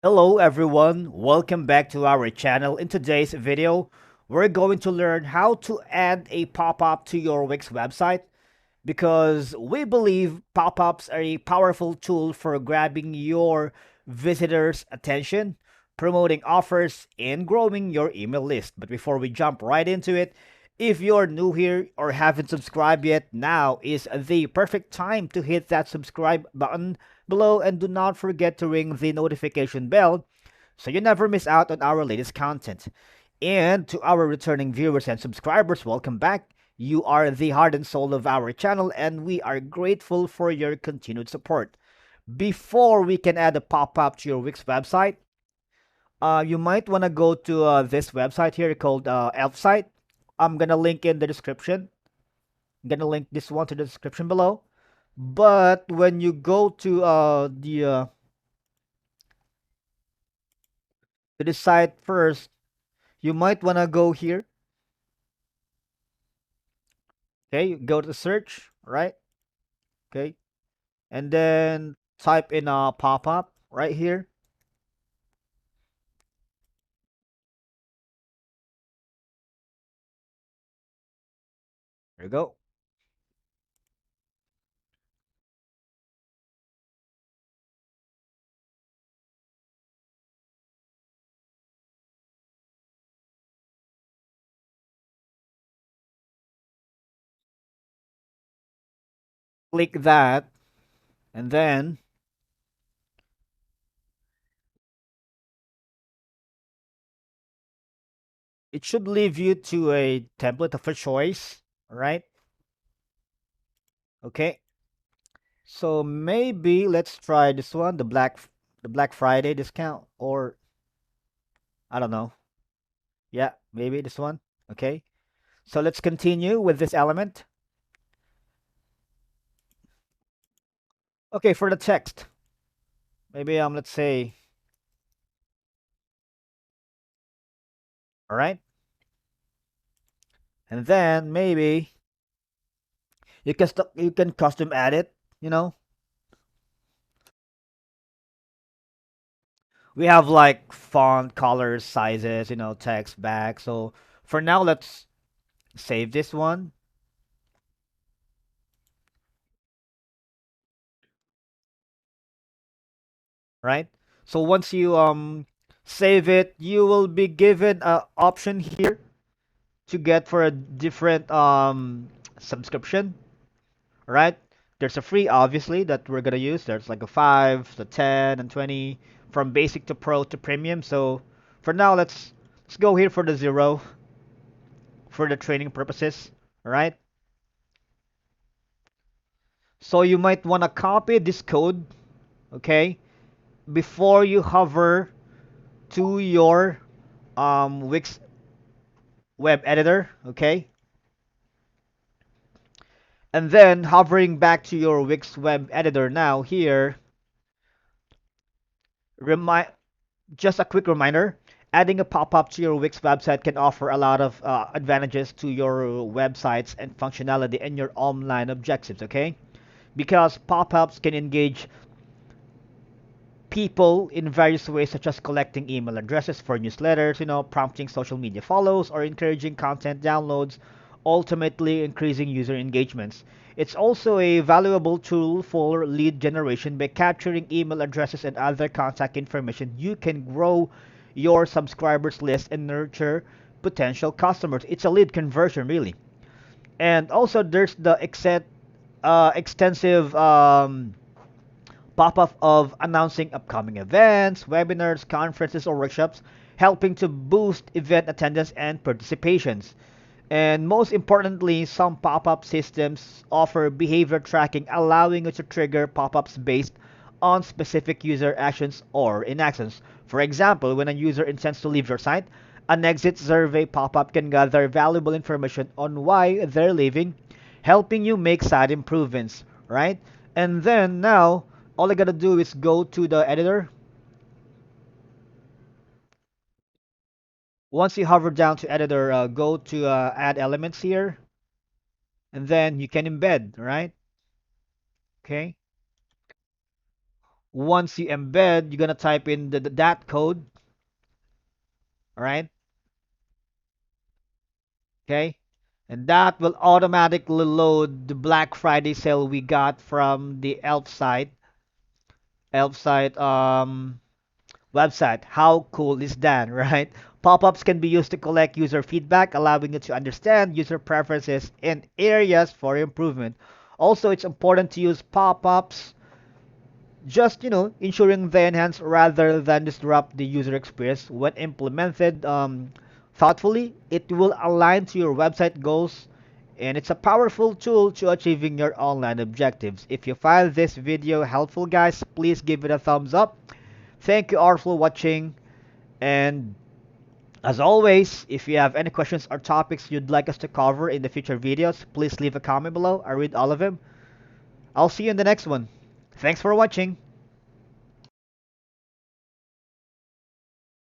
Hello everyone, welcome back to our channel. In today's video, we're going to learn how to add a pop-up to your Wix website because we believe pop-ups are a powerful tool for grabbing your visitors' attention, promoting offers, and growing your email list. But before we jump right into it, if you're new here or haven't subscribed yet, now is the perfect time to hit that subscribe button below and do not forget to ring the notification bell so you never miss out on our latest content. And to our returning viewers and subscribers, welcome back. You are the heart and soul of our channel, and we are grateful for your continued support. Before we can add a pop-up to your Wix website, you might want to go to this website here called Elf site. I'm gonna link in the description. I'm gonna link this one to the description below. But when you go to the site first, you might wanna go here. Okay, go to search, right? Okay, and then type in a pop-up right here. There you go. Click that, and then it should leave you to a template of your choice, right? Okay, so maybe let's try this one, the Black Friday discount, or I don't know. Yeah, maybe this one. Okay, so let's continue with this element. Okay, for the text, maybe let's say, all right, and then maybe you can custom add it. You know, we have like font, colors, sizes, text back. So for now, let's save this one, right? So once you save it, you will be given an option here to get for a different subscription, right? There's a free, obviously, that we're gonna use. There's like a 5, the 10, and 20, from basic to pro to premium. So for now, let's go here for the 0 for the training purposes, all right? So you might want to copy this code, okay, before you hover to your Wix web editor, okay? And then hovering back to your Wix web editor now here, remind just a quick reminder, adding a pop-up to your Wix website can offer a lot of advantages to your websites and functionality and your online objectives, okay? Because pop-ups can engage people in various ways, such as collecting email addresses for newsletters, prompting social media follows, or encouraging content downloads, ultimately increasing user engagements. It's also a valuable tool for lead generation. By capturing email addresses and other contact information, you can grow your subscribers list and nurture potential customers. It's a lead conversion, really. And also, there's the extensive pop-up of announcing upcoming events, webinars, conferences, or workshops, helping to boost event attendance and participations. And most importantly, some pop-up systems offer behavior tracking, allowing you to trigger pop-ups based on specific user actions or inactions. For example, when a user intends to leave your site, an exit survey pop-up can gather valuable information on why they're leaving, helping you make site improvements, right? And then now, all I gotta do is go to the editor. Once you hover down to editor, go to add elements here, and then you can embed, right? Okay. Once you embed, you're gonna type in that code, all right? Okay, and that will automatically load the Black Friday sale we got from the Elf site website. How cool is that, right? Pop-ups can be used to collect user feedback, allowing you to understand user preferences and areas for improvement. Also, it's important to use pop-ups just ensuring they enhance rather than disrupt the user experience. When implemented thoughtfully, it will align to your website goals, and it's a powerful tool to achieving your online objectives. If you find this video helpful, guys, please give it a thumbs up. Thank you all for watching, and as always, if you have any questions or topics you'd like us to cover in the future videos, please leave a comment below. I read all of them. I'll see you in the next one. Thanks for watching.